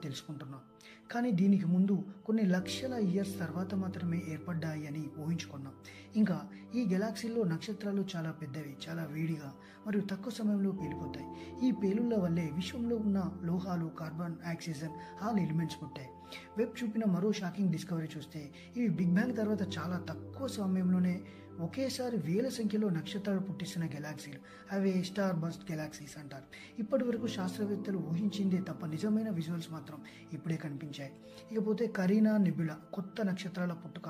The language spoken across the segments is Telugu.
తెలుసుకుంటున్నాం. కానీ దీనికి ముందు కొన్ని లక్షల ఇయర్స్ తర్వాత మాత్రమే ఏర్పడ్డాయి అని ఊహించుకున్నాం. ఇంకా ఈ గెలాక్సీల్లో నక్షత్రాలు చాలా పెద్దవి, చాలా వేడిగా మరియు తక్కువ సమయంలో పేలిపోతాయి. ఈ పేలుళ్ల వల్లే విశ్వంలో ఉన్న లోహాలు, కార్బన్, ఆక్సిజన్, ఆల్ ఎలిమెంట్స్ పుట్టాయి. వెబ్ చూపిన మరో షాకింగ్ డిస్కవరీ చూస్తే ఇవి బిగ్ బ్యాంగ్ తర్వాత చాలా తక్కువ సమయంలోనే ఒకేసారి వేల సంఖ్యలో నక్షత్రాలు పుట్టిస్తున్న గెలాక్సీలు. అవే స్టార్ బస్ట్ గెలాక్సీస్ అంటారు. ఇప్పటి వరకు శాస్త్రవేత్తలు ఊహించిందే తప్ప నిజమైన విజువల్స్ మాత్రం ఇప్పుడే కనిపించాయి. ఇకపోతే కరీనా నెబ్యులా కొత్త నక్షత్రాల పుట్టుక.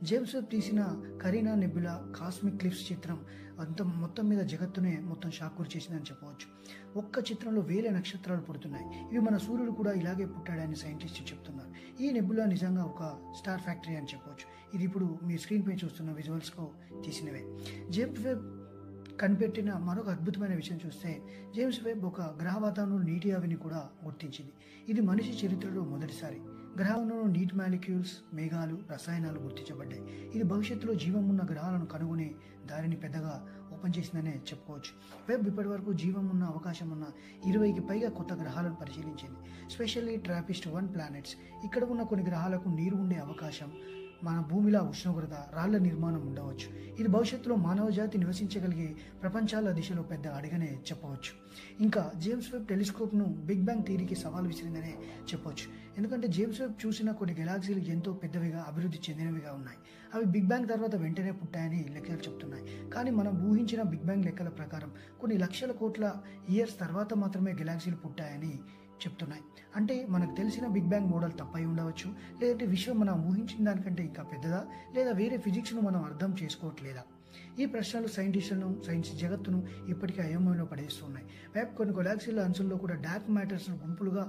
జేమ్స్ వెబ్ తీసిన కరీనా నెబ్యులా కాస్మిక్ క్లిప్స్ చిత్రం మొత్తం మీద జగత్తునే మొత్తం షాక్ గురి చేసిందని చెప్పవచ్చు. ఒక్క చిత్రంలో వేల నక్షత్రాలు పుడుతున్నాయి. ఇవి మన సూర్యుడు కూడా ఇలాగే పుట్టాడని సైంటిస్టులు చెప్తున్నారు. ఈ నెబ్యులా నిజంగా ఒక స్టార్ ఫ్యాక్టరీ అని చెప్పవచ్చు. ఇది ఇప్పుడు మీ స్క్రీన్ పై చూస్తున్న విజువల్స్కు తీసినవే. జేమ్స్ వెబ్ కనిపెట్టిన మరొక అద్భుతమైన విషయం చూస్తే జేమ్స్ వెబ్ ఒక గ్రహ వాతావరణంలో నీటి ఆవిని కూడా గుర్తించింది. ఇది మనిషి చరిత్రలో మొదటిసారి గ్రహాలలో నీటి మాలిక్యూల్స్, మేఘాలు, రసాయనాలు గుర్తించబడ్డాయి. ఇది భవిష్యత్తులో జీవం ఉన్న గ్రహాలను కనుగొనే దారిని పెద్దగా ఓపెన్ చేసిందనే చెప్పుకోవచ్చు. వెబ్ ఇప్పటి వరకు జీవం ఉన్న అవకాశం ఉన్న 20కి పైగా కొత్త గ్రహాలను పరిశీలించింది. Specially TRAPPIST 1 planets. ఇక్కడ ఉన్న కొన్ని గ్రహాలకు నీరు ఉండే అవకాశం, మన భూమిలా ఉష్ణోగ్రత, రాళ్ల నిర్మాణం ఉండవచ్చు. ఇది భవిష్యత్తులో మానవ జాతి నివసించగలిగే ప్రపంచాల దిశలో పెద్ద అడిగనే చెప్పవచ్చు. ఇంకా జేమ్స్ వెబ్ టెలిస్కోప్ను బిగ్ బ్యాంగ్ థియరీకి సవాల్ విసిరిందనే చెప్పవచ్చు. ఎందుకంటే జేమ్స్ వెబ్ చూసిన కొన్ని గెలాక్సీలు ఎంతో పెద్దవిగా, అభివృద్ధి చెందినవిగా ఉన్నాయి. అవి బిగ్ బ్యాంగ్ తర్వాత వెంటనే పుట్టాయని లెక్కలు చెప్తున్నాయి. కానీ మనం ఊహించిన బిగ్ బ్యాంగ్ లెక్కల ప్రకారం కొన్ని లక్షల కోట్ల ఇయర్స్ తర్వాత మాత్రమే గెలాక్సీలు పుట్టాయని చెప్తున్నాయి. అంటే మనకు తెలిసిన బిగ్ బ్యాంగ్ మోడల్ తప్పై ఉండవచ్చు, లేదంటే విశ్వం మనం ఊహించిన దానికంటే ఇంకా పెద్దదా, లేదా వేరే ఫిజిక్స్ను మనం అర్థం చేసుకోవట్లేదా? ఈ ప్రశ్నలు సైంటిస్టులను, సైన్స్ జగత్తును ఇప్పటికీ అయోమయంలో పడేస్తున్నాయి. వెబ్ కొన్ని గెలాక్సీల అంచుల్లో కూడా డార్క్ మ్యాటర్స్ గుంపులుగా